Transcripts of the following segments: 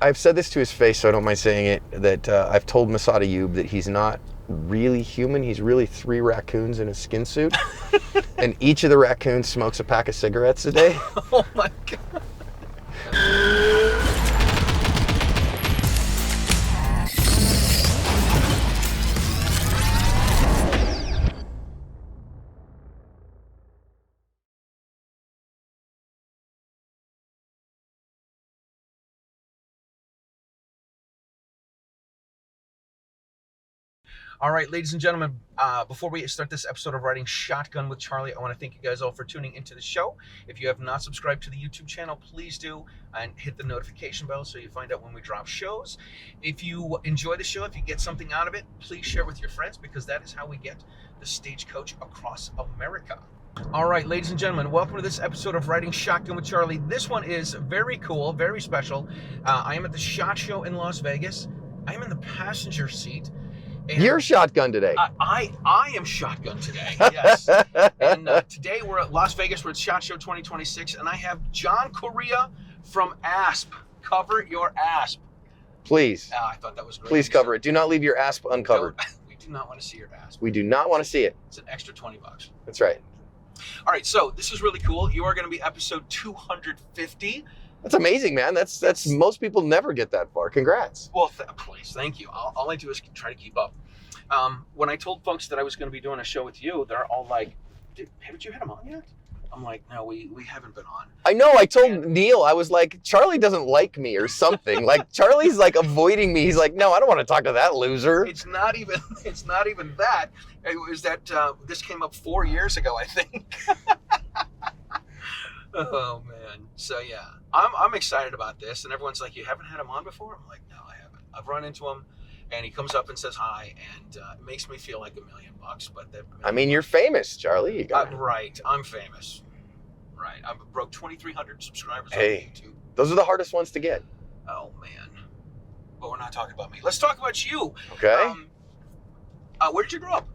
I've said this to his face, so I don't mind saying it, that I've told Masad Ayub that he's not really human. He's really 3 raccoons in a skin suit. And each of the raccoons smokes a pack of cigarettes a day. Oh my God. All right, ladies and gentlemen, before we start this episode of Riding Shotgun with Charlie, I want to thank you guys all for tuning into the show. If you have not subscribed to the YouTube channel, please do, and hit the notification bell so you find out when we drop shows. If you enjoy the show, if you get something out of it, please share with your friends, because that is how we get the Stagecoach across America. All right, ladies and gentlemen, welcome to this episode of Riding Shotgun with Charlie. This one is very cool, very special. I am at the SHOT Show in Las Vegas. I am in the passenger seat. And You're shotgun today. I am shotgun today, yes. And today we're at Las Vegas. We're at SHOT Show 2026, and I have John Correia from ASP. Cover your ASP. Please. I thought that was great. Please cover it. Do not leave your asp uncovered. We do not want to see your ASP. We do not want to see it. It's an extra $20. That's right. All right, so this is really cool. You are going to be episode 250. That's amazing, man. That's most people never get that far. Congrats. Well, please, thank you. All I do is try to keep up. When I told folks that I was going to be doing a show with you, they're all like, haven't you had him on yet? I'm like, no, we haven't been on. I know. I told Neil, I was like, Charlie doesn't like me or something. Like, Charlie's like avoiding me. He's like, no, I don't want to talk to that loser. It's not even that. It was that this came up 4 years ago, I think. Oh man. So yeah, I'm excited about this, and everyone's like, you haven't had him on before? I'm like, no, I haven't. I've run into him, and he comes up and says hi, and it makes me feel like $1 million. But I mean, you're famous, Charlie. You got right. I'm famous. Right. I broke 2,300 subscribers on YouTube. Those are the hardest ones to get. Oh man. But we're not talking about me. Let's talk about you. Okay. Where did you grow up?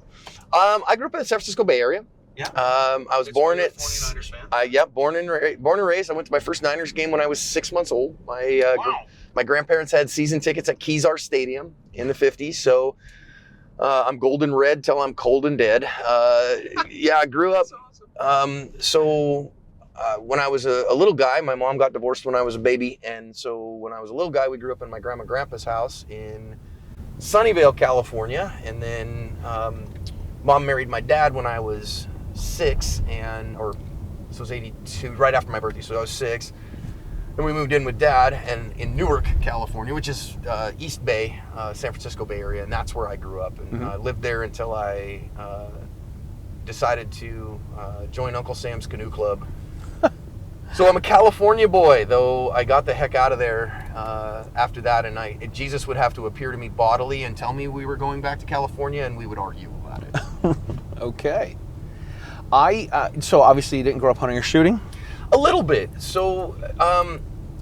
I grew up in the San Francisco Bay Area. Yeah. I was born at. 49ers fan? Yep, born and raised. I went to my first Niners game when I was 6 months old. My grandparents had season tickets at Kezar Stadium in the 50s, so I'm golden red till I'm cold and dead. Yeah, I grew up. Awesome. When I was a little guy, my mom got divorced when I was a baby, and so when I was a little guy, we grew up in my grandma and grandpa's house in Sunnyvale, California, and then mom married my dad when I was 6, so it was 82, right after my birthday, so I was 6. Then we moved in with Dad and in Newark, California, which is East Bay, San Francisco Bay Area, and that's where I grew up. And I lived there until I decided to join Uncle Sam's Canoe Club. So I'm a California boy, though I got the heck out of there after that, and Jesus would have to appear to me bodily and tell me we were going back to California, and we would argue about it. Okay. So obviously you didn't grow up hunting or shooting? A little bit. So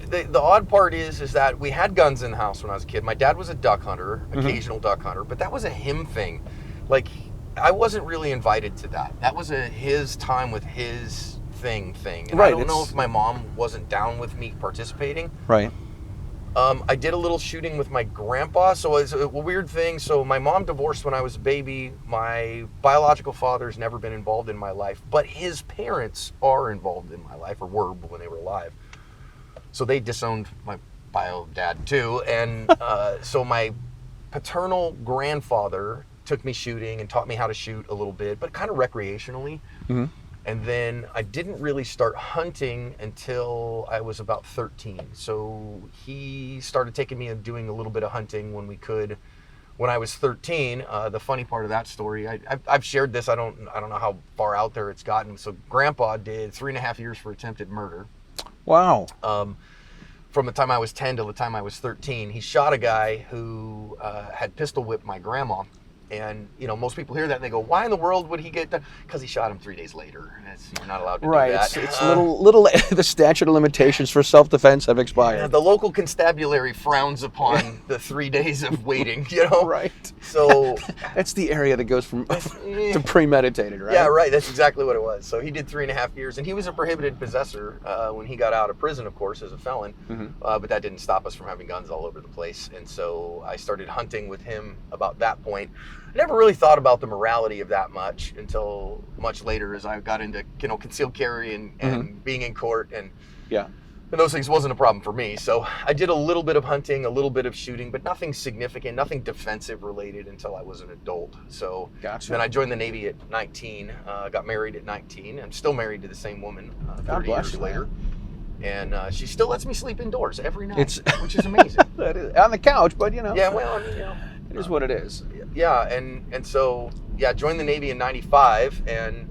the odd part is that we had guns in the house when I was a kid. My dad was a duck hunter, occasional duck hunter, but that was a him thing. Like, I wasn't really invited to that. That was his time with his thing. And right, I don't know if my mom wasn't down with me participating. Right. I did a little shooting with my grandpa, so it's a weird thing. So my mom divorced when I was a baby. My biological father's never been involved in my life, but his parents are involved in my life, or were when they were alive. So they disowned my bio dad too. And so my paternal grandfather took me shooting and taught me how to shoot a little bit, but kind of recreationally. Mm-hmm. And then I didn't really start hunting until I was about 13. So he started taking me and doing a little bit of hunting when we could. When I was 13, the funny part of that story, I've shared this. I don't know how far out there it's gotten. So Grandpa did 3.5 years for attempted murder. Wow. From the time I was 10 till the time I was 13, he shot a guy who had pistol whipped my grandma. And, most people hear that and they go, why in the world would he get that? Because he shot him 3 days later. You're not allowed to do that. It's little the statute of limitations for self-defense have expired. The local constabulary frowns upon the 3 days of waiting, Right. So that's the area that goes from to premeditated, right? Yeah, right. That's exactly what it was. So he did 3.5 years, and he was a prohibited possessor when he got out of prison, of course, as a felon. But that didn't stop us from having guns all over the place. And so I started hunting with him about that point. I never really thought about the morality of that much until much later, as I got into concealed carry and being in court, and those things wasn't a problem for me. So I did a little bit of hunting, a little bit of shooting, but nothing significant, nothing defensive related until I was an adult. So then I joined the Navy at 19, got married at 19. I'm still married to the same woman 30 years later. And she still lets me sleep indoors every night, which is amazing. That is, on the couch, but Yeah, well, it is what it is. Yeah, and so joined the Navy in '95, and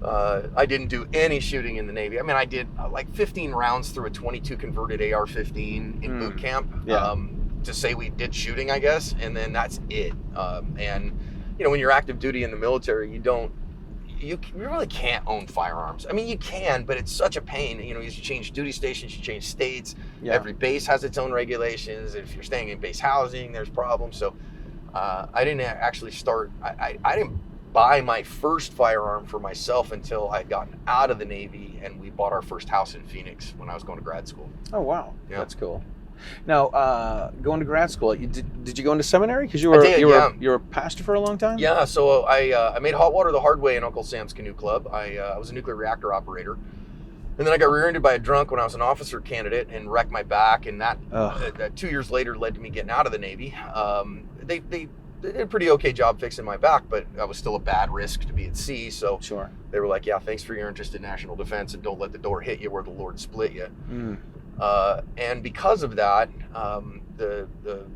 I didn't do any shooting in the Navy. I mean, I did like 15 rounds through a 22 converted AR-15 in boot camp to say we did shooting, I guess, and then that's it. And when you're active duty in the military, you really can't own firearms. I mean, you can, but it's such a pain. You change duty stations, you change states. Every base has its own regulations. If you're staying in base housing, there's problems. So I didn't actually start. I didn't buy my first firearm for myself until I had gotten out of the Navy, and we bought our first house in Phoenix when I was going to grad school. Oh, wow. Yeah. That's cool. Now, going to grad school, did you go into seminary? Because you were a pastor for a long time? Yeah, so I made hot water the hard way in Uncle Sam's Canoe Club. I was a nuclear reactor operator. And then I got rear-ended by a drunk when I was an officer candidate and wrecked my back. And that 2 years later led to me getting out of the Navy. They did a pretty okay job fixing my back, but I was still a bad risk to be at sea. So they were like, yeah, thanks for your interest in national defense, and don't let the door hit you where the Lord split you. And because of that, the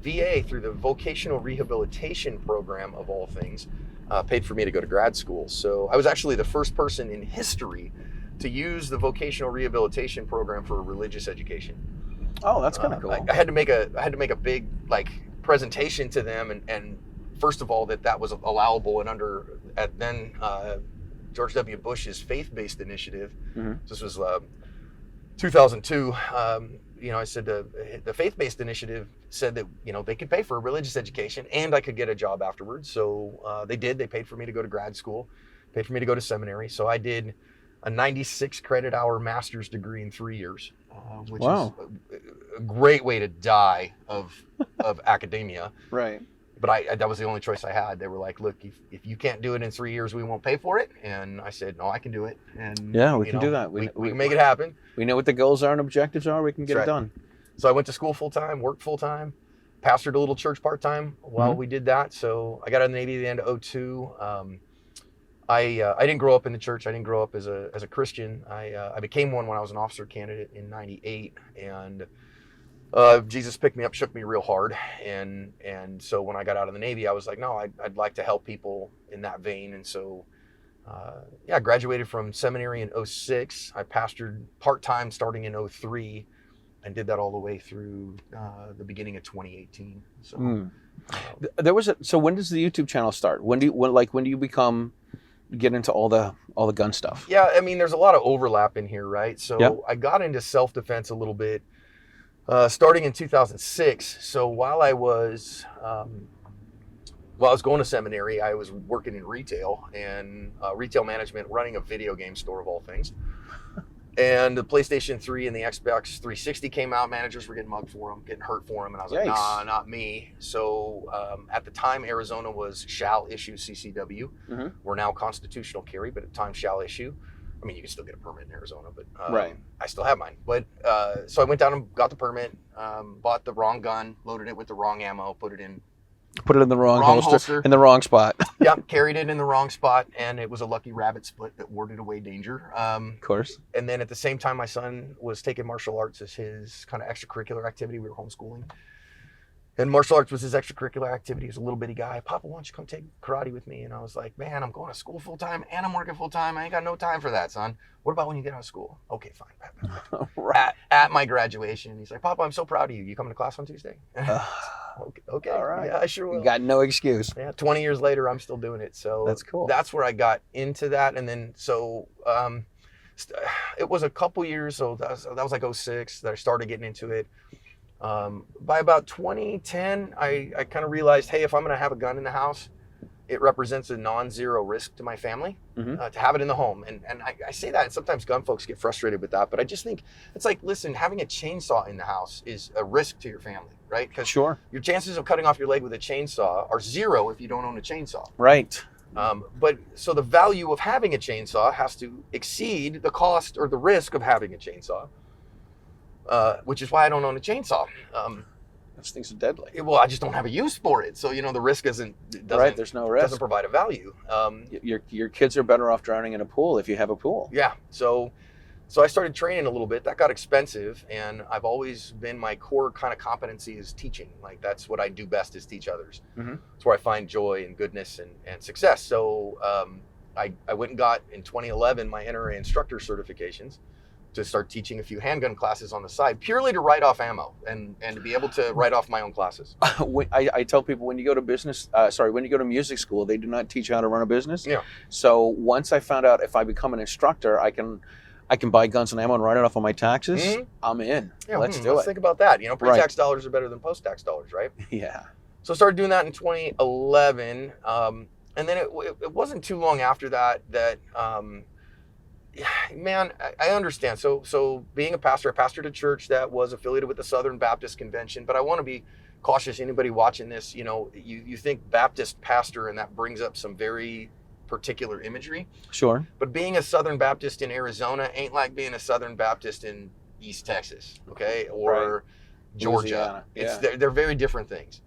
VA, through the vocational rehabilitation program of all things, paid for me to go to grad school. So I was actually the first person in history to use the vocational rehabilitation program for religious education. Oh, that's kind of cool. I had to make a big presentation to them, and first of all that was allowable, and then George W. Bush's faith-based initiative. This was 2002. I said the faith-based initiative said that they could pay for a religious education and I could get a job afterwards. So they did. They paid for me to go to grad school, paid for me to go to seminary. So I did a 96 credit hour master's degree in 3 years, which is a great way to die of academia. Right. But that was the only choice I had. They were like, look, if you can't do it in 3 years, we won't pay for it. And I said, no, I can do it. And we can do that. We can make it happen. We know what the goals are and objectives are. We can get it done. So I went to school full-time, worked full-time, pastored a little church part-time while we did that. So I got out of the Navy at the end of 2002. I didn't grow up in the church. I didn't grow up as a Christian. I became one when I was an officer candidate in '98, and Jesus picked me up, shook me real hard, and so when I got out of the Navy, I was like, no, I'd like to help people in that vein. And so I graduated from seminary in 2006. I pastored part-time starting in 2003, and did that all the way through the beginning of 2018. So so when does the YouTube channel start? When do you get into all the gun stuff? Yeah, I mean, there's a lot of overlap in here, right? So I got into self-defense a little bit starting in 2006. So while I was going to seminary, I was working in retail and retail management, running a video game store of all things. And the PlayStation 3 and the Xbox 360 came out. Managers were getting mugged for them, getting hurt for them. And I was like, nah, not me. So at the time, Arizona shall issue CCW. We're now constitutional carry, but at the time, shall issue. I mean, you can still get a permit in Arizona, but I still have mine. But so I went down and got the permit, bought the wrong gun, loaded it with the wrong ammo, put it in the wrong holster in the wrong spot. Carried it in the wrong spot, and it was a lucky rabbit split that warded away danger. Of course. And then at the same time, my son was taking martial arts as his kind of extracurricular activity. We were homeschooling. And martial arts was his extracurricular activity. He was a little bitty guy. Papa, why don't you come take karate with me? And I was like, man, I'm going to school full time and I'm working full time. I ain't got no time for that, son. What about when you get out of school? Okay, fine. At my graduation, he's like, Papa, I'm so proud of you. You coming to class on Tuesday? Okay. All right. Yeah, I sure will. You got no excuse. Yeah, 20 years later, I'm still doing it. So That's cool. That's where I got into that. And then, it was a couple years. So that was like 06 that I started getting into it. By about 2010, I kind of realized, hey, if I'm going to have a gun in the house, it represents a non-zero risk to my family to have it in the home. And I say that, and sometimes gun folks get frustrated with that, but I just think it's like, listen, having a chainsaw in the house is a risk to your family, right? Because Sure. your chances of cutting off your leg with a chainsaw are 0 if you don't own a chainsaw. Right. But so the value of having a chainsaw has to exceed the cost or the risk of having a chainsaw, which is why I don't own a chainsaw. Those things are deadly. Well, I just don't have a use for it. So, the risk doesn't right, there's no risk. Doesn't provide a value. Your kids are better off drowning in a pool if you have a pool. Yeah. So I started training a little bit. That got expensive, and I've always been, my core kind of competency is teaching. Like, that's what I do best, is teach others. It's where I find joy and goodness and success. So I went and got, in 2011, my NRA instructor certifications to start teaching a few handgun classes on the side, purely to write off ammo and to be able to write off my own classes. I tell people, when you go to music school, they do not teach you how to run a business. Yeah. So once I found out, if I become an instructor, I can buy guns and ammo and write it off on my taxes. I'm in. Yeah, let's do it. Let's think about that. Pre-tax dollars are better than post-tax dollars, right? Yeah. So I started doing that in 2011. And then it wasn't too long after that, man, I understand. So being a pastor, I pastored a church that was affiliated with the Southern Baptist Convention, but I want to be cautious. Anybody watching this, you think Baptist pastor, and that brings up some very particular imagery. Sure. But being a Southern Baptist in Arizona ain't like being a Southern Baptist in East Texas, okay? Or Georgia. Yeah. They're very different things.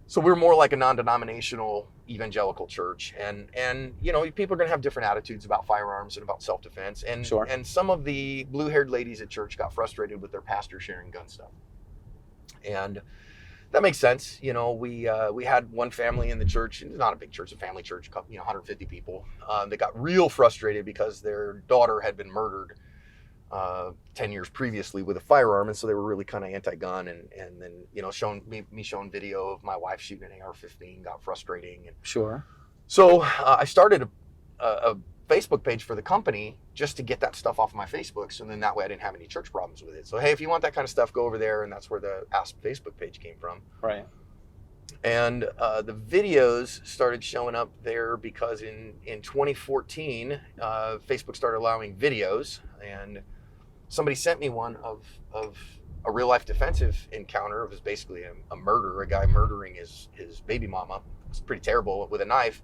So we're more like a non-denominational evangelical church, and people are going to have different attitudes about firearms and about self-defense, and Sure. And some of the blue-haired ladies at church got frustrated with their pastor sharing gun stuff, and that makes sense. We had one family in the church, and it's not a big church, a family church, 150 people. They got real frustrated because their daughter had been murdered 10 years previously with a firearm, and so they were really kind of anti-gun, and then showing video of my wife shooting an AR-15 got frustrating. And sure. So I started a Facebook page for the company just to get that stuff off my Facebook, so then that way I didn't have any church problems with it. So hey, if you want that kind of stuff, go over there, and that's where the Ask Facebook page came from. Right. And the videos started showing up there because in 2014, Facebook started allowing videos, and somebody sent me one of a real life defensive encounter. It was basically a murder, a guy murdering his baby mama. It's pretty terrible, with a knife.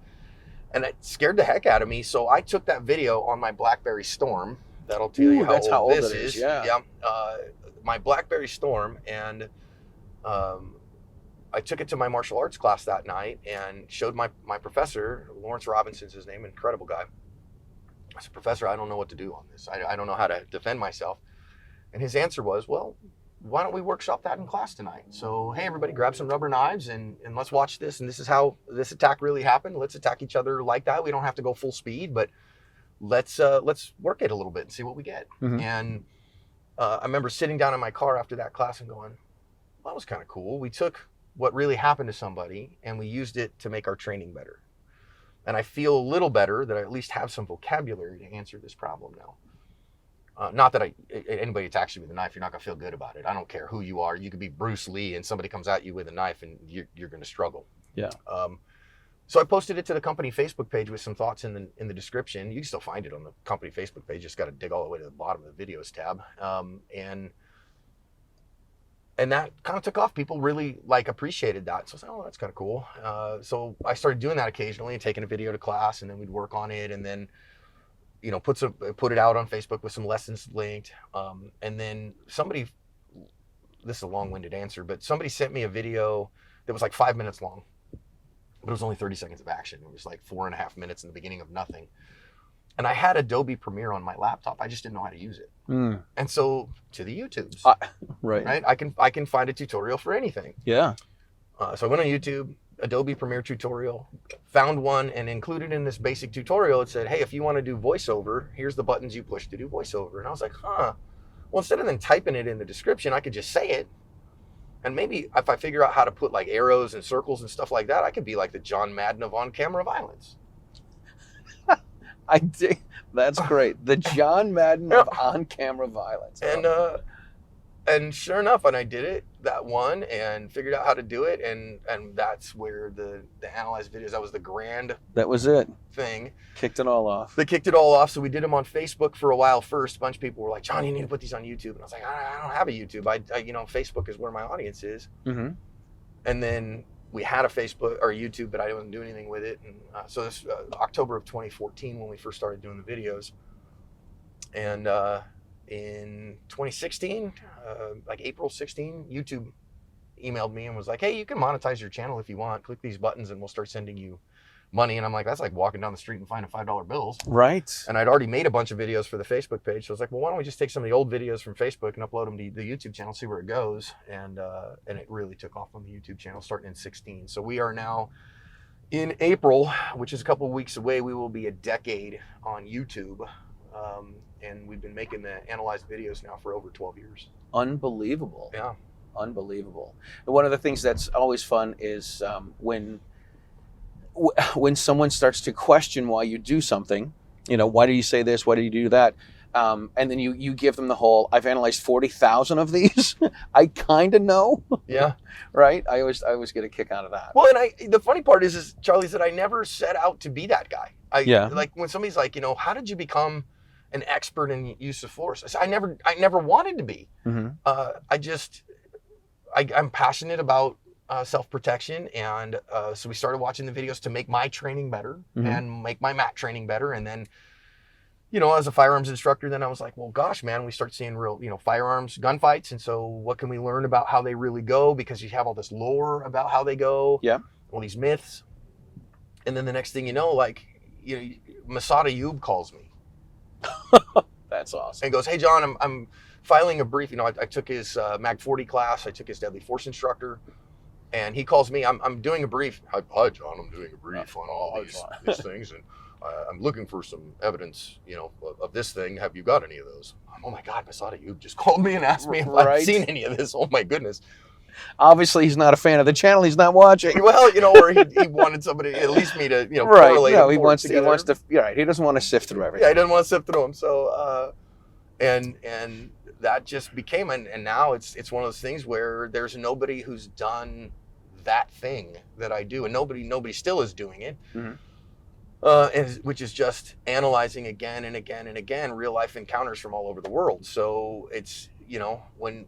And it scared the heck out of me. So I took that video on my BlackBerry Storm. That'll tell you how old this is. Yeah. My BlackBerry Storm, and I took it to my martial arts class that night and showed my professor, Lawrence Robinson's his name, incredible guy. I said, Professor, I don't know what to do on this. I don't know how to defend myself. And his answer was, well, why don't we workshop that in class tonight? So, hey, everybody, grab some rubber knives and let's watch this. And this is how this attack really happened. Let's attack each other like that. We don't have to go full speed, but let's work it a little bit and see what we get. And I remember sitting down in my car after that class and going, well, that was kind of cool. We took what really happened to somebody and we used it to make our training better. And I feel a little better that I at least have some vocabulary to answer this problem now. Not that anybody attacks you with a knife, you're not gonna feel good about it. I don't care who you are. You could be Bruce Lee and somebody comes at you with a knife and you're gonna struggle. Yeah. So I posted it to the company Facebook page with some thoughts in the description. You can still find it on the company Facebook page. Just got to dig all the way to the bottom of the videos tab. And that kind of took off. People really appreciated that. So I was like, oh, that's kind of cool. So I started doing that occasionally and taking a video to class, and then we'd work on it, and then put it out on Facebook with some lessons linked. And then somebody, this is a long-winded answer, but somebody sent me a video that was like 5 minutes long, but it was only 30 seconds of action. It was like 4.5 minutes in the beginning of nothing. And I had Adobe Premiere on my laptop. I just didn't know how to use it. And so to the YouTubes, right? I can find a tutorial for anything. Yeah. So I went on YouTube, Adobe Premiere tutorial, found one, and included in this basic tutorial, it said, hey, if you want to do voiceover, here's the buttons you push to do voiceover. And I was like, well, instead of then typing it in the description, I could just say it. And maybe if I figure out how to put like arrows and circles and stuff like that, I could be like the John Madden of on-camera violence. I dig. That's great. The John Madden of on-camera violence. And sure enough, and I did it that one and figured out how to do it, and that's where the analyzed videos, that was the grand That was it. thing. Kicked it all off. They kicked it all off. So we did them on Facebook for a while first. A bunch of people were like, John, you need to put these on YouTube. And I was like, I don't have a YouTube. I Facebook is where my audience is. Mm-hmm. And then we had a Facebook or YouTube, but I didn't do anything with it. And so this October of 2014 when we first started doing the videos. And in 2016, like April 16, YouTube emailed me and was like, hey, you can monetize your channel if you want. Click these buttons and we'll start sending you money. And I'm like, that's like walking down the street and finding $5 bills. Right. And I'd already made a bunch of videos for the Facebook page. So I was like, well, why don't we just take some of the old videos from Facebook and upload them to the YouTube channel, see where it goes. And it really took off on the YouTube channel starting in 16. So we are now in April, which is a couple of weeks away, we will be a decade on YouTube. And we've been making the analyzed videos now for over 12 years. Unbelievable. Yeah. Unbelievable. And one of the things that's always fun is when someone starts to question why you do something, why do you say this? Why do you do that? And then you give them the whole, I've analyzed 40,000 of these. I kind of know. Yeah. Right. I always get a kick out of that. Well, and the funny part is Charlie, that I never set out to be that guy. Like when somebody's like, how did you become an expert in use of force? I said, I never wanted to be. Mm-hmm. I'm passionate about self-protection, and so we started watching the videos to make my training better and make my MAC training better. And then, as a firearms instructor, then I was like, well, gosh, man, we start seeing real, firearms gunfights. And so what can we learn about how they really go? Because you have all this lore about how they go. Yeah. All these myths. And then the next thing you know, Masada Yub calls me. That's awesome. And goes, hey, John, I'm filing a brief. I took his MAG 40 class. I took his deadly force instructor. And he calls me. I'm doing a brief. Hi, John. I'm doing a brief on all these things. And I'm looking for some evidence, of this thing. Have you got any of those? Oh, my God, Masada, you just called me and asked me if I've seen any of this. Oh, my goodness. Obviously, he's not a fan of the channel. He's not watching. Well, or he wanted somebody, at least me to, correlate. No, he wants to. Right. He doesn't want to sift through everything. Yeah, he doesn't want to sift through them. So, and that just became, and now it's one of those things where there's nobody who's done that thing that I do, and nobody still is doing it. Mm-hmm. Which is just analyzing again and again and again real life encounters from all over the world. So it's when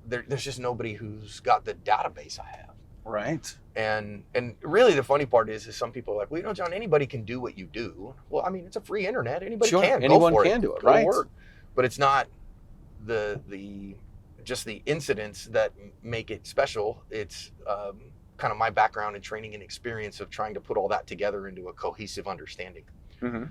there's just nobody who's got the database I have. Right. And really the funny part is some people are like, well, John, anybody can do what you do. Well, I mean, it's a free internet. Anybody can. Anyone go for can it. do it, Go right? work. But it's not just the incidents that make it special. It's kind of my background and training and experience of trying to put all that together into a cohesive understanding. Mm-hmm.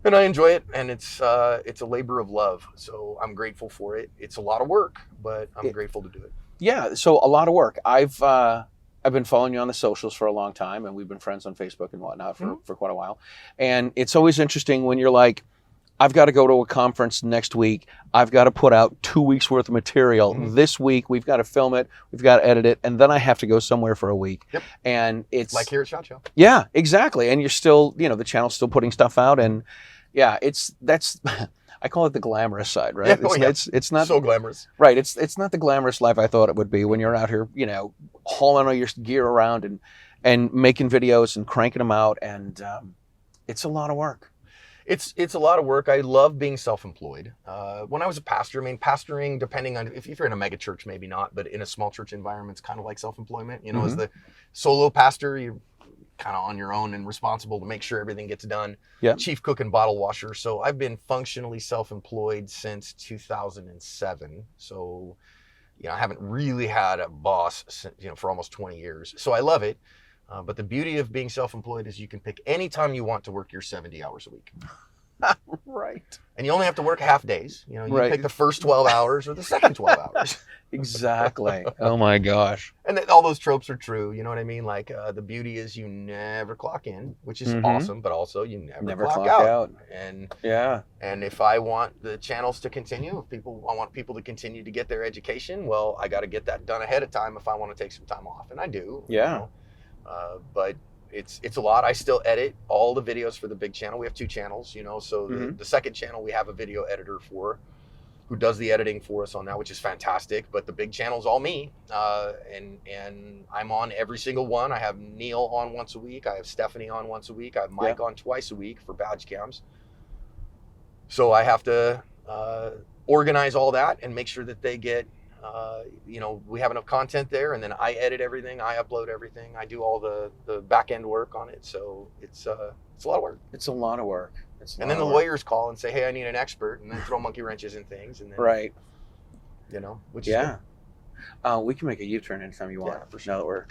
And I enjoy it, and it's a labor of love. So I'm grateful for it. It's a lot of work, but I'm grateful to do it. Yeah, so a lot of work. I've been following you on the socials for a long time, and we've been friends on Facebook and whatnot for quite a while. And it's always interesting when you're like, I've got to go to a conference next week. I've got to put out 2 weeks worth of material. Mm-hmm. This week, we've got to film it. We've got to edit it. And then I have to go somewhere for a week. Yep. And it's like here at SHOT Show. Yeah, exactly. And you're still, the channel's still putting stuff out. And yeah, that's, I call it the glamorous side, right? Yeah, it's not so glamorous. Right. It's not the glamorous life I thought it would be when you're out here, hauling all your gear around and making videos and cranking them out. And it's a lot of work. It's a lot of work. I love being self-employed. When I was a pastor, pastoring, depending on if you're in a mega church, maybe not, but in a small church environment, it's kind of like self-employment. Mm-hmm. As the solo pastor, you're kind of on your own and responsible to make sure everything gets done. Yeah. Chief cook and bottle washer. So I've been functionally self-employed since 2007. So, I haven't really had a boss, for almost 20 years. So I love it. But the beauty of being self-employed is you can pick any time you want to work your 70 hours a week. Right. And you only have to work half days. You know, you Right. pick the first 12 hours or the second 12 hours. Exactly. Oh my gosh. And then all those tropes are true. You know what I mean? Like the beauty is you never clock in, which is awesome, but also you never clock out. And yeah. And if I want the channels to continue, I want people to continue to get their education, well, I got to get that done ahead of time if I want to take some time off. And I do. Yeah. You know? But it's a lot. I still edit all the videos for the big channel. We have 2 channels, you know, so the second channel we have a video editor for who does the editing for us on that, which is fantastic. But the big channel's all me. And I'm on every single one. I have Neil on once a week. I have Stephanie on once a week. I have Mike on twice a week for badge cams. So I have to organize all that and make sure that they get, you know, we have enough content there, and then I edit everything, I upload everything, I do all the back end work on it. So it's a lot of work. It's a lot of work. And then the lawyers call and say, hey, I need an expert, and then throw monkey wrenches in things, and then right. You know, which is good. We can make a U-turn anytime you want. Yeah, for sure. Now that we're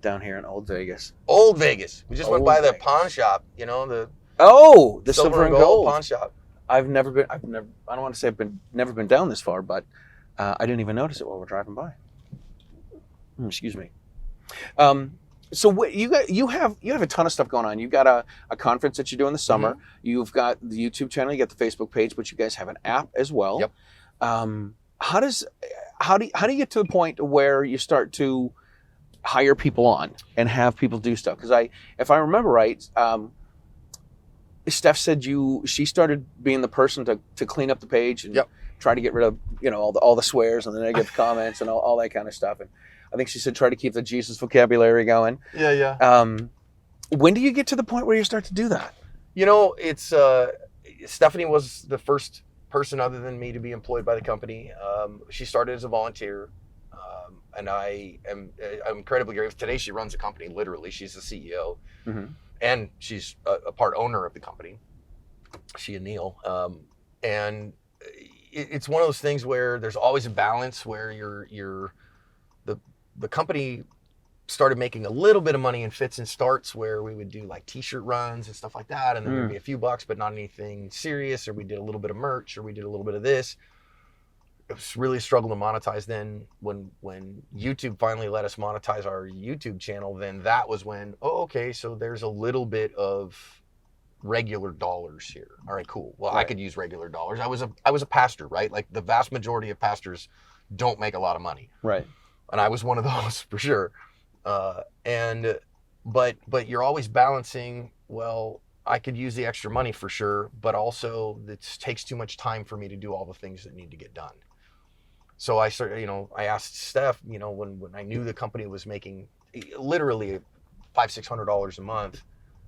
down here in Old Vegas. Old Vegas. We just went by the Vegas. pawn shop. You know, the silver and gold pawn shop. I don't want to say never been down this far, but I didn't even notice it while we're driving by. Excuse me. So you have a ton of stuff going on. You've got a conference that you do in the summer. You've got the YouTube channel. You got the Facebook page, but you guys have an app as well. Yep. How do you get to the point where you start to hire people on and have people do stuff? Because if I remember right, Steph said she started being the person to clean up the page and try to get rid of all the swears and the negative comments and all that kind of stuff. And I think she said try to keep the Jesus vocabulary going. Yeah. When do you get to the point where you start to do that? You know, it's Stephanie was the first person other than me to be employed by the company. She started as a volunteer, and I'm incredibly grateful. Today she runs the company, literally. She's the CEO, and she's a part owner of the company, she and Neil. And it's one of those things where there's always a balance where the company started making a little bit of money in fits and starts where we would do like t-shirt runs and stuff like that, and then there'd be a few bucks but not anything serious, or we did a little bit of merch, or we did a little bit of this. It was really a struggle to monetize. Then when YouTube finally let us monetize our YouTube channel, then that was when, okay, so there's a little bit of regular dollars here. All right, cool. Well, I could use regular dollars. I was a pastor, right? Like the vast majority of pastors don't make a lot of money. Right. And I was one of those for sure. But you're always balancing, well, I could use the extra money for sure, but also it takes too much time for me to do all the things that need to get done. So I asked Steph, when I knew the company was making literally $500-600 a month,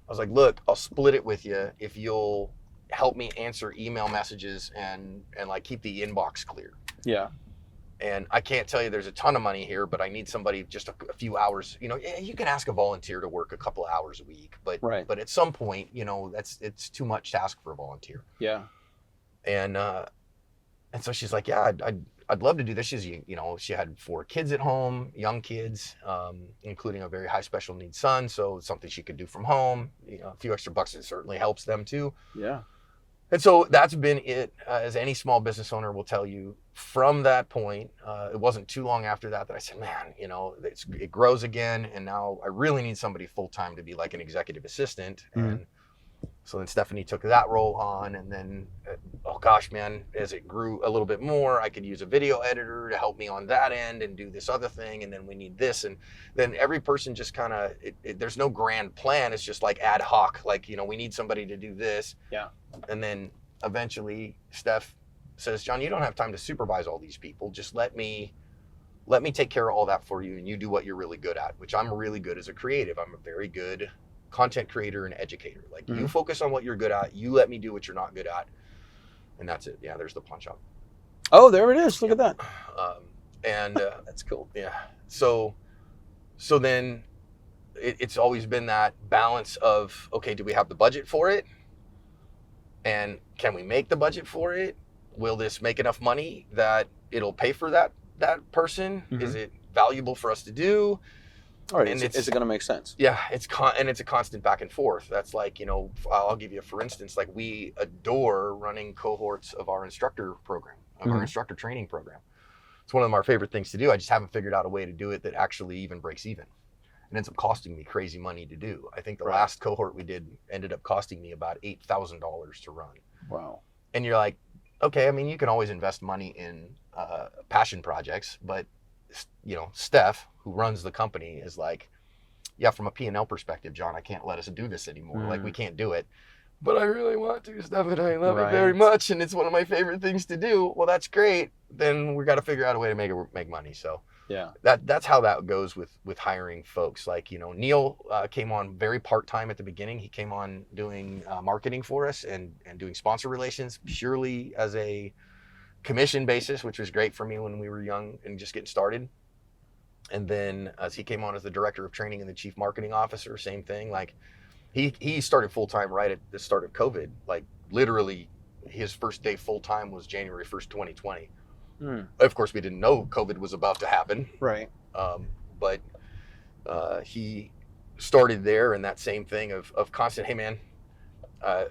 I was like, look, I'll split it with you if you'll help me answer email messages and like keep the inbox clear. Yeah. And I can't tell you there's a ton of money here, but I need somebody just a few hours. You can ask a volunteer to work a couple of hours a week, but at some point, it's too much to ask for a volunteer. Yeah. And so she's like, yeah, I'd love to do this. She had 4 kids at home, young kids, including a very high special needs son. So it's something she could do from home. A few extra bucks, it certainly helps them too. Yeah. And so that's been it, as any small business owner will tell you. From that point, it wasn't too long after that I said, man, it grows again, and now I really need somebody full-time to be like an executive assistant. And so then Stephanie took that role on, and then, oh gosh, man, as it grew a little bit more, I could use a video editor to help me on that end and do this other thing, and then we need this. And then every person just kind of, there's no grand plan. It's just like ad hoc, like, we need somebody to do this. Yeah. And then eventually Steph says, John, you don't have time to supervise all these people. Just let me take care of all that for you, and you do what you're really good at, which I'm really good as a creative. I'm a very good content creator and educator. Like you focus on what you're good at, you let me do what you're not good at, and that's it. Yeah, there's the punch up. Oh, there it is. Look at that. And that's cool. Yeah. So then it's always been that balance of, okay, do we have the budget for it? And can we make the budget for it? Will this make enough money that it'll pay for that person? Is it valuable for us to do? All right, And is it going to make sense? Yeah, and it's a constant back and forth. That's like, I'll give you for instance, like we adore running cohorts of our instructor program, of our instructor training program. It's one of our favorite things to do. I just haven't figured out a way to do it that actually even breaks even. It ends up costing me crazy money to do. I think the last cohort we did ended up costing me about $8,000 to run. Wow. And you're like, okay, I mean, you can always invest money in passion projects, but Steph, who runs the company, is like, yeah, from a P&L perspective, John, I can't let us do this anymore. Like, we can't do it. But I really want to, Steph, and I love it very much, and it's one of my favorite things to do. Well, that's great. Then we got to figure out a way to make money. So yeah, that's how that goes with hiring folks. Like, Neil came on very part-time at the beginning. He came on doing marketing for us and doing sponsor relations purely as a commission basis, which was great for me when we were young and just getting started. And then as he came on as the director of training and the chief marketing officer, same thing. Like he started full-time right at the start of COVID. Like literally his first day full-time was January 1st, 2020. Of course, we didn't know COVID was about to happen. Right. But he started there, and that same thing of constant, hey man, I'm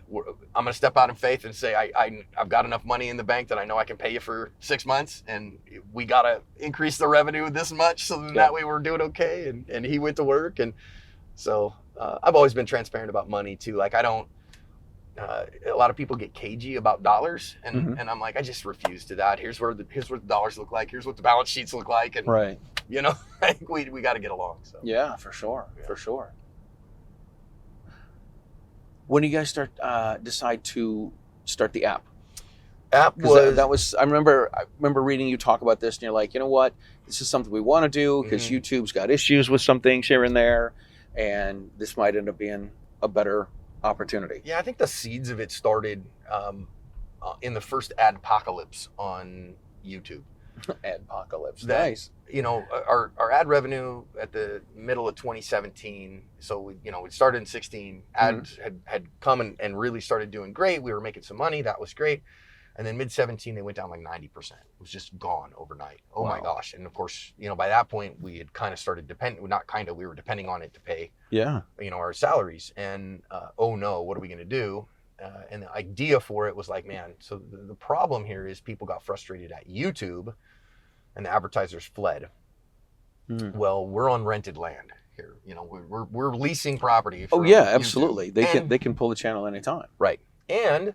going to step out in faith and say, I've got enough money in the bank that I know I can pay you for 6 months, and we got to increase the revenue this much so that way we're doing okay. And he went to work. And so I've always been transparent about money too. Like I don't, a lot of people get cagey about dollars, and I'm like, I just refuse to that. Here's what the dollars look like. Here's what the balance sheets look like. And like we got to get along. So yeah, for sure. For sure. When do you guys decide to start the app? That was I remember reading you talk about this, and you're like, you know what, this is something we want to do because YouTube's got issues with some things here and there, and this might end up being a better opportunity. Yeah, I think the seeds of it started in the first adpocalypse on YouTube. Adpocalypse, nice. Our ad revenue at the middle of 2017. So we started in 16. Ads had come and really started doing great. We were making some money. That was great. And then mid 17, they went down like 90%. It was just gone overnight. Oh my gosh! And of course, by that point, we had kind of started we were depending on it to pay. Yeah. Our salaries. And oh no, what are we going to do? And the idea for it was like, man, so the problem here is people got frustrated at YouTube and the advertisers fled. Well, we're on rented land here. We're leasing property. Oh yeah, absolutely. YouTube. They can pull the channel anytime. Right. And,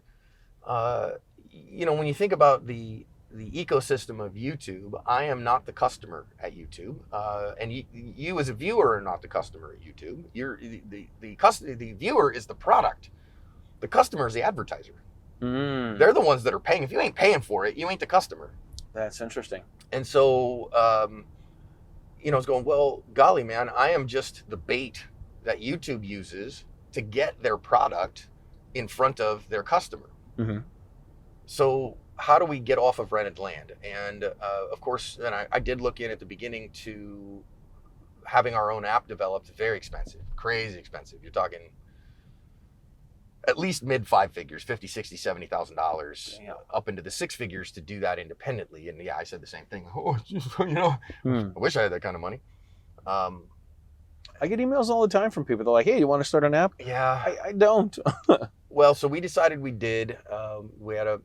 when you think about the ecosystem of YouTube, I am not the customer at YouTube. And you as a viewer are not the customer at YouTube. The viewer is the product. The customer is the advertiser. They're the ones that are paying. If you ain't paying for it, you ain't the customer. That's interesting. And so, I was going, well, golly, man, I am just the bait that YouTube uses to get their product in front of their customer. So how do we get off of rented land? And of course, then I did look in at the beginning to having our own app developed. Very expensive, crazy expensive. You're talking at least mid 5 figures, $50,000, $60,000, $70,000, up into the 6 figures to do that independently. And yeah, I said the same thing. I wish I had that kind of money. I get emails all the time from people. They're like, hey, you want to start an app? Yeah. I don't. Well, so we decided we did. We had a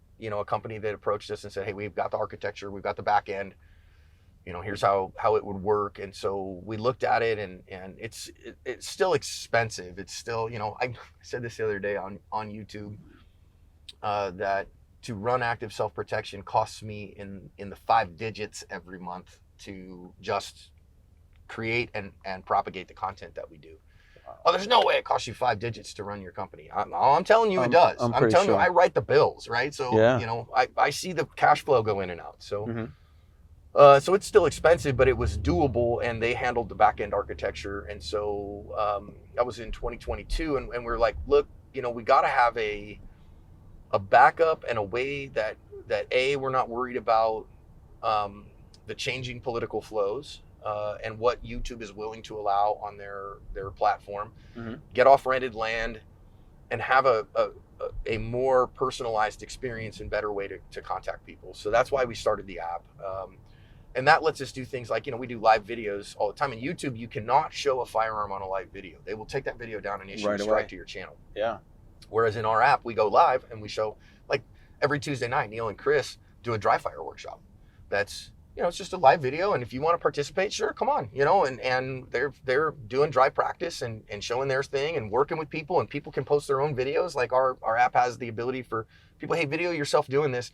company that approached us and said, hey, we've got the architecture, we've got the back end. Here's how it would work. And so we looked at it, and it's still expensive. It's still, I said this the other day on YouTube, that to run active self-protection costs me in the 5 digits every month to just create and propagate the content that we do. Oh, there's no way it costs you 5 digits to run your company. I'm telling you, it does. I'm telling you, I write the bills, right? So, I see the cash flow go in and out. So, so it's still expensive, but it was doable, and they handled the back end architecture. And so that was in 2022, and we're like, look, we got to have a backup and a way that we're not worried about the changing political flows. And what YouTube is willing to allow on their platform, get off rented land, and have a more personalized experience and better way to contact people. So that's why we started the app. And that lets us do things like, we do live videos all the time. In YouTube, you cannot show a firearm on a live video. They will take that video down and issue a strike to your channel. Yeah. Whereas in our app, we go live and we show, like every Tuesday night, Neil and Chris do a dry fire workshop. That's, it's just a live video. And if you want to participate, sure, come on, and they're doing dry practice and showing their thing and working with people, and people can post their own videos. Like our app has the ability for people, hey, video yourself doing this,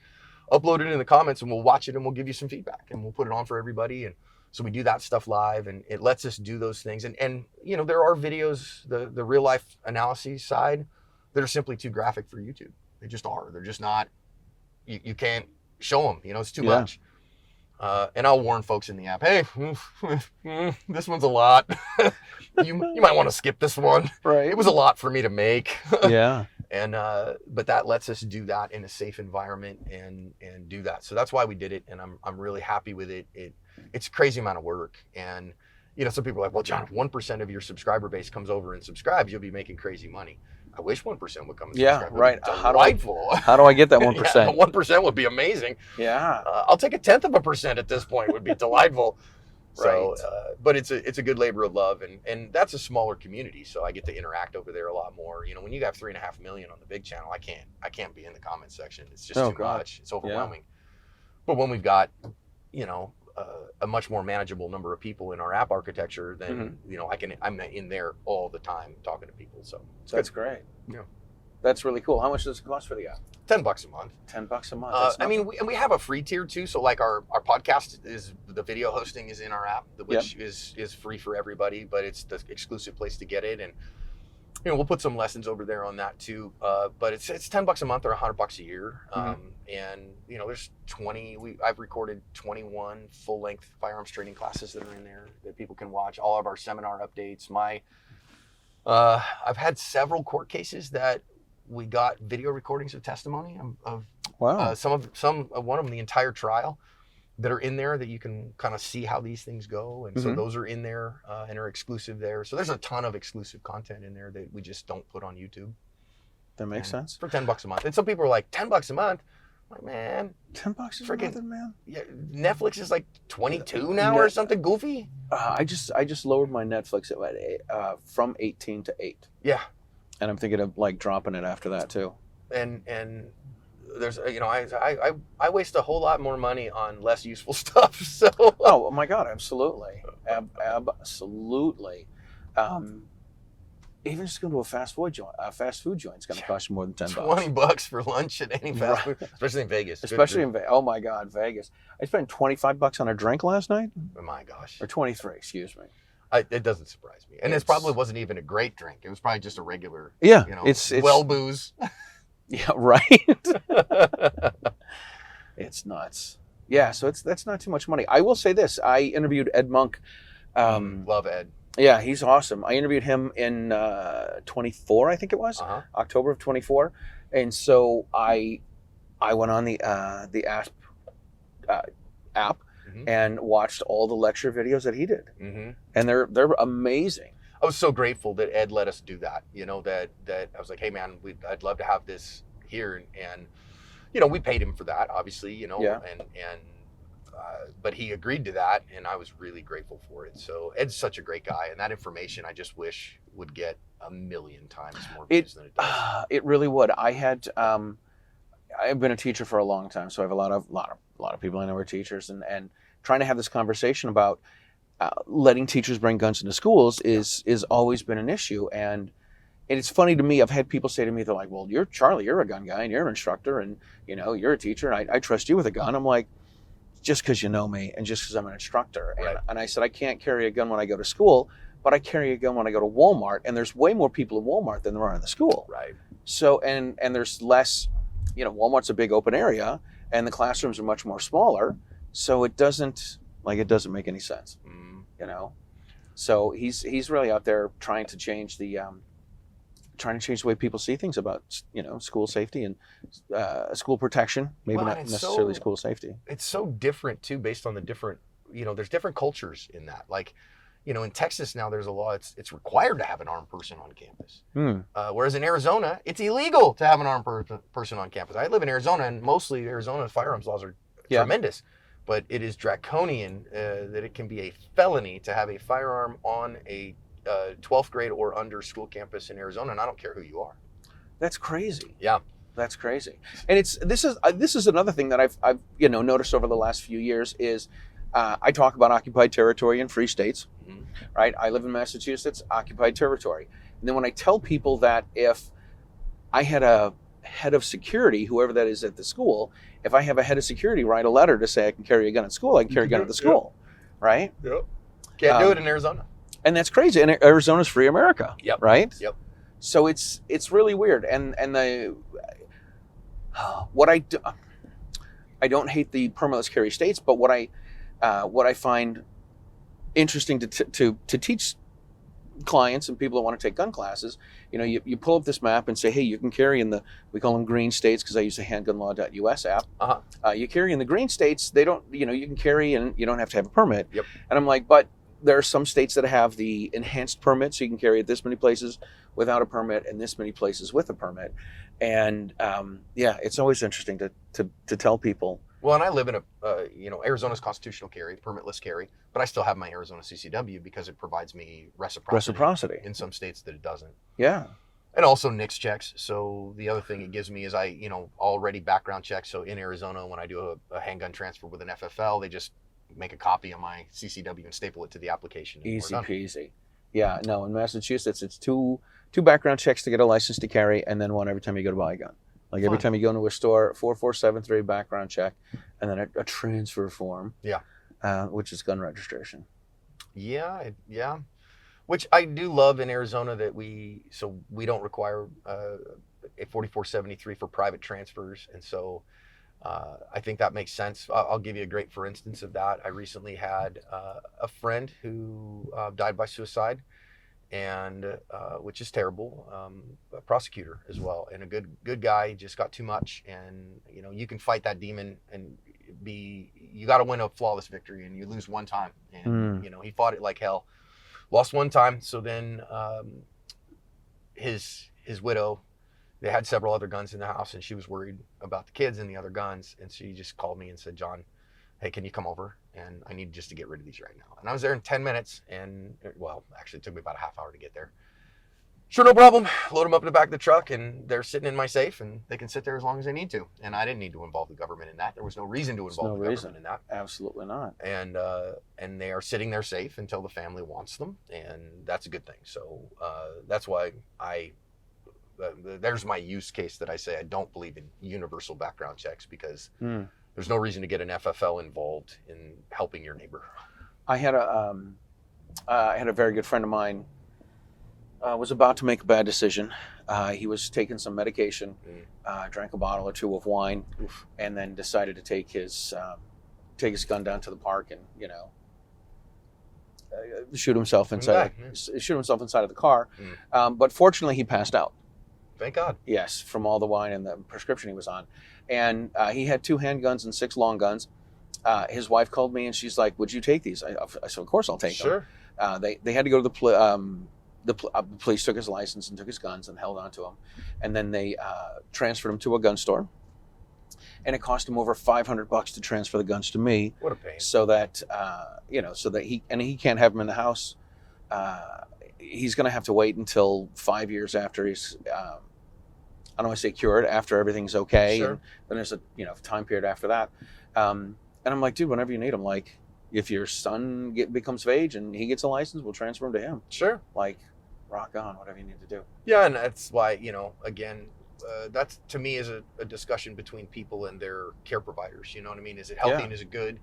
upload it in the comments and we'll watch it and we'll give you some feedback and we'll put it on for everybody. And so we do that stuff live, and it lets us do those things. And there are videos, the real life analysis side, that are simply too graphic for YouTube. They just are. They're just not, you can't show them, it's too much. And I'll warn folks in the app, hey, this one's a lot. you might want to skip this one. Right. It was a lot for me to make. Yeah. And but that lets us do that in a safe environment and do that. So that's why we did it, and I'm really happy with it. It's a crazy amount of work, and some people are like, well, John, if 1% of your subscriber base comes over and subscribes, you'll be making crazy money. I wish 1% would come and subscribe. Right. Delightful. How do I get that 1%? 1% would be amazing. Yeah. I'll take 1/10% at this point. Would be delightful. Right. So, but it's a good labor of love, and that's a smaller community, so I get to interact over there a lot more. When you got 3.5 million on the big channel, I can't be in the comment section. It's just too much. It's overwhelming. But when we've got, a much more manageable number of people in our app architecture, then I'm in there all the time talking to people. So that's great. Yeah. That's really cool. How much does it cost for the app? $10 a month. $10 a month. We have a free tier too. So like our podcast is, the video hosting is in our app, which is free for everybody, but it's the exclusive place to get it. And we'll put some lessons over there on that too. But it's $10 a month or $100 a year. And there's I've recorded 21 full length firearms training classes that are in there that people can watch. All of our seminar updates. I've had several court cases that we got video recordings of testimony of wow. One of them, the entire trial, that are in there that you can kind of see how these things go. And so those are in there and are exclusive there. So there's a ton of exclusive content in there that we just don't put on YouTube. That makes sense. For $10 a month. And some people are like, $10 a month? I'm like, man. $10 is freaking nothing, man. Yeah, Netflix is like 22 now or something goofy. I just lowered my Netflix from 18 to 8. Yeah. And I'm thinking of like dropping it after that too. And there's I waste a whole lot more money on less useful stuff. So oh my God, absolutely, absolutely. Even just going to a fast food joint is going to cost you more than $10. $20 for lunch at any fast food, especially in Vegas. Oh my God, Vegas! I spent $25 on a drink last night. Oh my gosh! Or 23, excuse me. It doesn't surprise me, and it probably wasn't even a great drink. It was probably just a regular. Yeah, it's well booze. Yeah, right. It's nuts. Yeah, so that's not too much money. I will say this: I interviewed Ed Monk. Love Ed. Yeah, he's awesome. I interviewed him in 24, I think it was, October of 24, and so I went on the app and watched all the lecture videos that he did, and they're amazing. I was so grateful that Ed let us do that. That I was like, hey man, I'd love to have this here, and we paid him for that, obviously, but he agreed to that, and I was really grateful for it. So Ed's such a great guy, and that information I just wish would get 1,000,000 times more views than it does. It really would. I've been a teacher for a long time, so I have a lot of people I know are teachers, and trying to have this conversation about letting teachers bring guns into schools is always been an issue. And it's funny to me. I've had people say to me, they're like, "Well, you're Charlie, you're a gun guy, and you're an instructor, and you're a teacher, and I trust you with a gun." I'm like, just because you know me and just because I'm an instructor. Right. And I said, I can't carry a gun when I go to school, but I carry a gun when I go to Walmart, and there's way more people in Walmart than there are in the school. Right. So, and there's less, Walmart's a big open area, and the classrooms are much more smaller, so it doesn't make any sense, So he's really out there trying to change the way people see things about, school safety and school protection, maybe not necessarily school safety. It's so different too, based on the different, there's different cultures in that. Like, in Texas now there's a law, it's required to have an armed person on campus. Whereas in Arizona, it's illegal to have an armed person on campus. I live in Arizona, and mostly Arizona firearms laws are tremendous. but it is draconian that it can be a felony to have a firearm on a 12th grade or under school campus in Arizona, and I don't care who you are. That's crazy. Yeah. That's crazy. And this is another thing that I've noticed over the last few years is I talk about occupied territory in free states, right? I live in Massachusetts, occupied territory. And then when I tell people that if I had a head of security, whoever that is at the school, if I have a head of security write a letter to say I can carry a gun at school, I can carry a gun at the school, right? Yep. Can't do it in Arizona. And that's crazy. And Arizona's free America, right? Yep. So it's really weird. And the what I don't hate the permitless carry states, but what I find interesting to teach clients and people that want to take gun classes, you pull up this map and say, hey, you can carry in we call them green states because I use the handgunlaw.us app. You carry in the green states, they don't, you can carry and you don't have to have a permit. Yep. And I'm like, but there are some states that have the enhanced permit, so you can carry at this many places without a permit and this many places with a permit. And it's always interesting to tell people. Well, and I live in Arizona's constitutional carry, permitless carry, but I still have my Arizona CCW because it provides me reciprocity. In some states that it doesn't. Yeah. And also NICS checks. So the other thing it gives me is already background checks. So in Arizona, when I do a handgun transfer with an FFL, they just make a copy of my CCW and staple it to the application. Easy peasy. Yeah, no, in Massachusetts, it's two background checks to get a license to carry, and then one every time you go to buy a gun. Like every time you go into a store, 4473 background check, and then a transfer form. Yeah. Which is gun registration. Yeah. Which I do love in Arizona that we don't require a 4473 for private transfers, and so I think that makes sense. I'll give you a great for instance of that. I recently had a friend who died by suicide, and which is terrible. A prosecutor as well, and a good guy. Just got too much, and you can fight that demon and you got to win a flawless victory, and you lose one time, and he fought it like hell, lost one time. So then his widow, they had several other guns in the house, and she was worried about the kids and the other guns, and she just called me and said, John, hey, can you come over? And I need just to get rid of these right now. And I was there in 10 minutes, and actually it took me about a half hour to get there. Sure, no problem. Load them up in the back of the truck, and they're sitting in my safe, and they can sit there as long as they need to. And I didn't need to involve the government in that. There was no reason to involve the government in that. Absolutely not. And they are sitting there safe until the family wants them, and that's a good thing. So that's why there's my use case that I say I don't believe in universal background checks, because there's no reason to get an FFL involved in helping your neighbor. I had a very good friend of mine was about to make a bad decision. He was taking some medication, drank a bottle or two of wine, and then decided to take his gun down to the park and shoot himself inside of the car. But fortunately, he passed out. Thank God. Yes, from all the wine and the prescription he was on. And he had 2 handguns and 6 long guns. His wife called me and she's like, would you take these? I said, of course I'll take them. They had to go to the police took his license and took his guns and held on to him. And then they transferred him to a gun store. And it cost him over $500 to transfer the guns to me. What a pain. So that, he can't have them in the house. He's going to have to wait until 5 years after he's, I don't want to say cured, after everything's okay. Sure. And then there's a time period after that. And I'm like, dude, whenever you need him, like if your son becomes of age and he gets a license, we'll transfer him to him. Sure. Like rock on, whatever you need to do. Yeah. And that's why, again, that's to me is a discussion between people and their care providers. You know what I mean? Is it healthy and is it good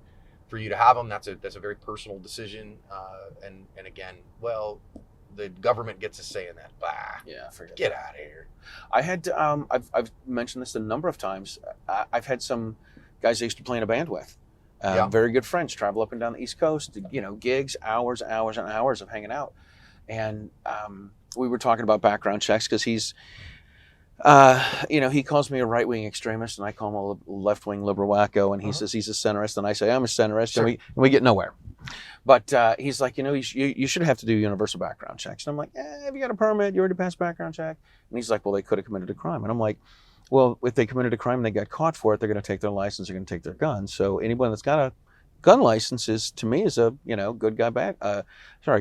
for you to have them? That's a very personal decision. And again, the government gets a say in that. Get out of here. I had I've mentioned this a number of times. I've had some guys I used to play in a band with, very good friends, travel up and down the East Coast, gigs, hours and hours of hanging out. And we were talking about background checks because he's he calls me a right-wing extremist and I call him a left-wing liberal wacko, and he says he's a centrist and I say I'm a centrist. Sure. and we get nowhere. But he's like, you should have to do universal background checks. And I'm like, have you got a permit? You already passed background check? And he's like, well, they could have committed a crime. And I'm like, well, if they committed a crime and they got caught for it, they're going to take their license, they're going to take their gun. So anyone that's got gun license is, to me, is a, good guy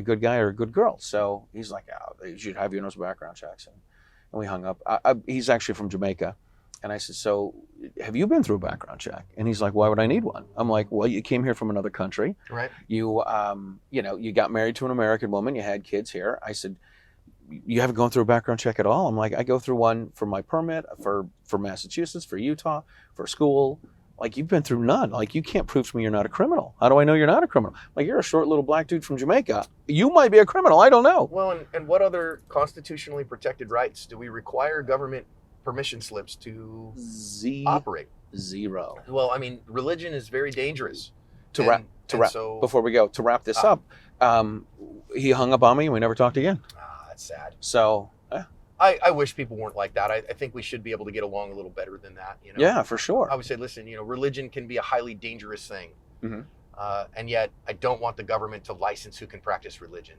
good guy or a good girl. So he's like, you should have those background checks. And we hung up. He's actually from Jamaica. And I said, so have you been through a background check? And he's like, why would I need one? I'm like, well, you came here from another country. Right. You, you got married to an American woman. You had kids here. I said, you haven't gone through a background check at all? I'm like, I go through one for my permit, for Massachusetts, for Utah, for school. Like, you've been through none. Like, you can't prove to me you're not a criminal. How do I know you're not a criminal? Like, you're a short little black dude from Jamaica. You might be a criminal. I don't know. Well, and what other constitutionally protected rights do we require government permission slips to operate? Zero. Well, I mean, religion is very dangerous. Before we go, to wrap this up, he hung up on me and we never talked again. That's sad. So... I wish people weren't like that. I think we should be able to get along a little better than that. Yeah, for sure. I would say, listen, religion can be a highly dangerous thing. Mm-hmm. And yet I don't want the government to license who can practice religion.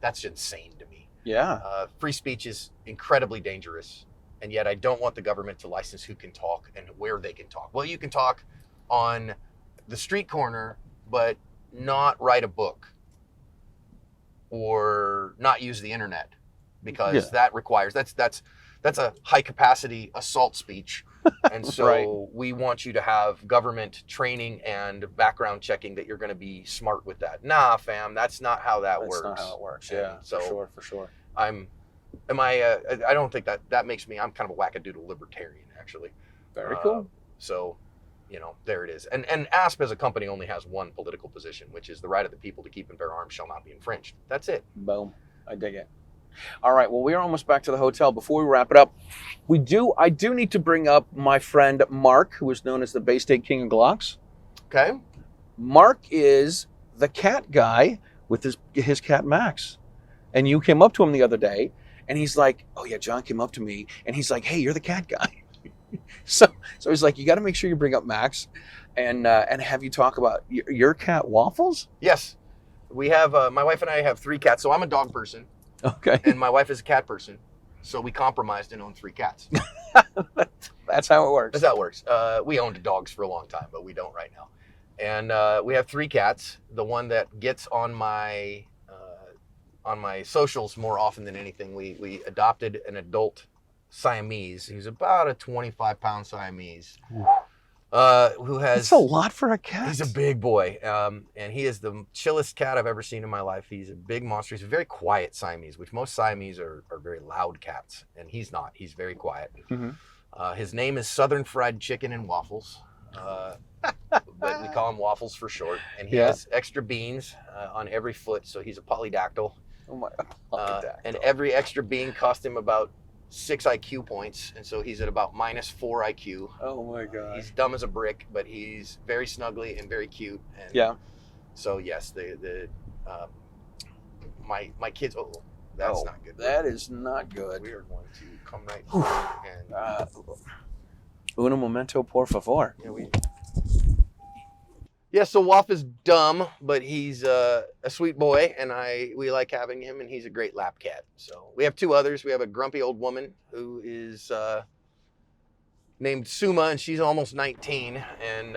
That's insane to me. Yeah. Free speech is incredibly dangerous. And yet I don't want the government to license who can talk and where they can talk. Well, you can talk on the street corner, but not write a book or not use the internet. Because that requires that's a high capacity assault speech, and so Right. we want you to have government training and background checking that you're going to be smart with that. Nah, fam, that's not how that works. That's not how it works. And Yeah, so for sure. I don't think that makes me. I'm kind of a wackadoodle libertarian, actually. Very cool. So, there it is. And ASP as a company only has one political position, which is the right of the people to keep and bear arms shall not be infringed. That's it. Boom. I dig it. All right. Well, we are almost back to the hotel. Before we wrap it up, I do need to bring up my friend Mark, who is known as the Bay State King of Glocks. Okay. Mark is the cat guy with his cat Max. And you came up to him the other day, and he's like, oh yeah, John came up to me, and he's like, hey, you're the cat guy. so he's like, you got to make sure you bring up Max and have you talk about your cat Waffles. Yes. We have, my wife and I have 3 cats. So I'm a dog person. Okay. And my wife is a cat person. So we compromised and owned 3 cats. That's how it works. That's how it works. We owned dogs for a long time, but we don't right now. And we have 3 cats. The one that gets on my socials more often than anything, we adopted an adult Siamese. He's about a 25-pound Siamese. Who has... That's a lot for a cat. He's a big boy, and he is the chillest cat I've ever seen in my life. He's a big monster. He's a very quiet Siamese, which most Siamese are very loud cats, and he's not. He's very quiet. Mm-hmm. His name is Southern Fried Chicken and Waffles, but we call him Waffles for short. And he has extra beans on every foot, so he's a polydactyl. Oh my! And every extra bean cost him about 6 IQ points, and so he's at about -4 IQ. Oh my God! He's dumb as a brick, but he's very snuggly and very cute. And yeah. So yes, my kids. Oh, that's not good. That is not good. We are going to come right through and uno momento, por favor. Yeah, so Waff is dumb, but he's a sweet boy, and we like having him, and he's a great lap cat. So we have 2 others. We have a grumpy old woman who is named Suma, and she's almost 19, and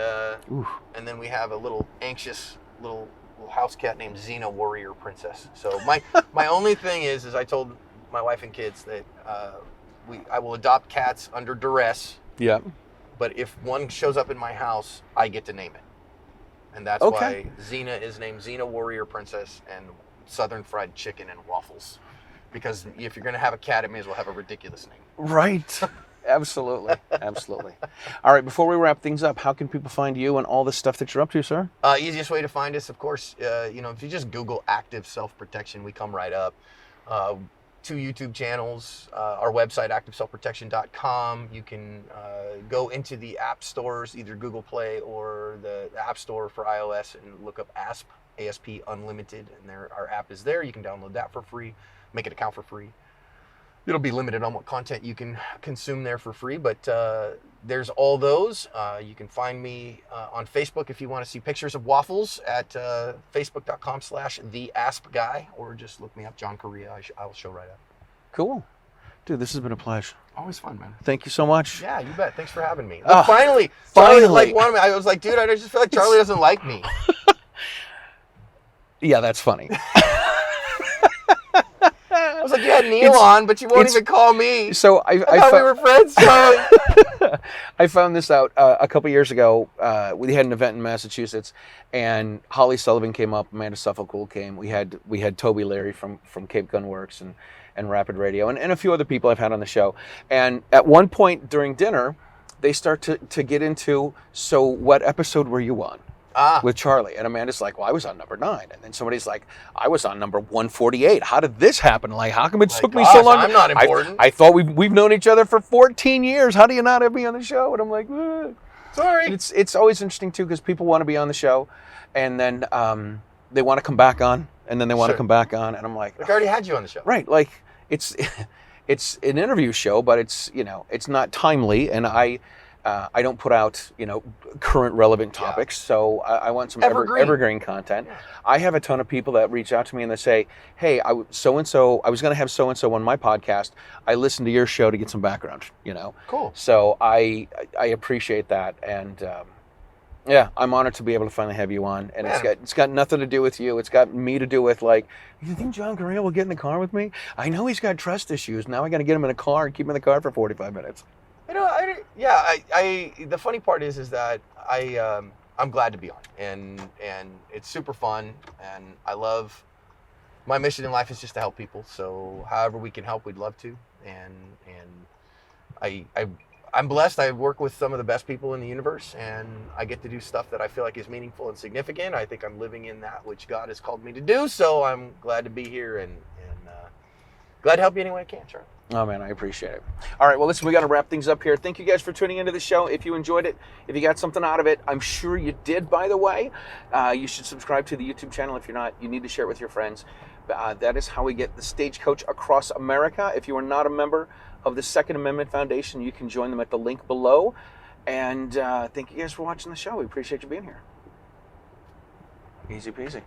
then we have a little anxious little house cat named Xena Warrior Princess. So my only thing is I told my wife and kids that I will adopt cats under duress. Yeah. But if one shows up in my house, I get to name it. And that's why Xena is named Xena Warrior Princess and Southern Fried Chicken and Waffles. Because if you're going to have a cat, it may as well have a ridiculous name. Right. Absolutely. Absolutely. All right. Before we wrap things up, how can people find you and all the stuff that you're up to, sir? Easiest way to find us, of course, if you just Google active self-protection, we come right up. 2 YouTube channels, our website, activeselfprotection.com. You can go into the app stores, either Google Play or the App Store for iOS, and look up ASP Unlimited, and our app is there. You can download that for free, make an account for free. It'll be limited on what content you can consume there for free, but there's all those. You can find me on Facebook if you want to see pictures of Waffles at facebook.com/theaspguy, or just look me up, John Correia. I'll show right up. Cool. Dude, this has been a pleasure. Always fun, man. Thank you so much. Yeah, you bet. Thanks for having me. Oh, Finally. finally. Charlie, I was like, dude, I just feel like Charlie doesn't like me. Yeah, that's funny. I was like, you had Neil on, but you won't even call me. So I thought we were friends, Charlie. I found this out a couple years ago. We had an event in Massachusetts, and Holly Sullivan came up, Amanda Suffolk came. We had Toby Leary from Cape Gun Works and Rapid Radio, and a few other people I've had on the show. And at one point during dinner, they start to get into, so what episode were you on? With Charlie. And Amanda's like, well, I was on number 9. And then somebody's like, I was on number 148. How did this happen? Like, how come it took me so long? I'm not important. I thought we've known each other for 14 years. How do you not have me on the show? And I'm like, sorry. And it's always interesting, too, because people want to be on the show, and then they want to come back on, and then they want to come back on. And I'm like, I already had you on the show. Right. Like, it's an interview show, but it's not timely, and I don't put out, current relevant topics, so I want some evergreen content. Yeah. I have a ton of people that reach out to me and they say, hey, I was going to have so-and-so on my podcast. I listened to your show to get some background, Cool. So I appreciate that, and yeah, I'm honored to be able to finally have you on, and it's got nothing to do with you. It's got me to do with, like, you think John Correia will get in the car with me? I know he's got trust issues. Now I got to get him in a car and keep him in the car for 45 minutes. The funny part is that I'm glad to be on, and it's super fun, and I love, my mission in life is just to help people. So however we can help, we'd love to, and I'm blessed. I work with some of the best people in the universe, and I get to do stuff that I feel like is meaningful and significant. I think I'm living in that which God has called me to do. So I'm glad to be here, and glad to help you any way I can, Charlie. Oh, man, I appreciate it. All right, well, listen, we got to wrap things up here. Thank you guys for tuning into the show. If you enjoyed it, if you got something out of it, I'm sure you did, by the way. You should subscribe to the YouTube channel. If you're not, you need to share it with your friends. That is how we get the Stagecoach across America. If you are not a member of the Second Amendment Foundation, you can join them at the link below. And thank you guys for watching the show. We appreciate you being here. Easy peasy.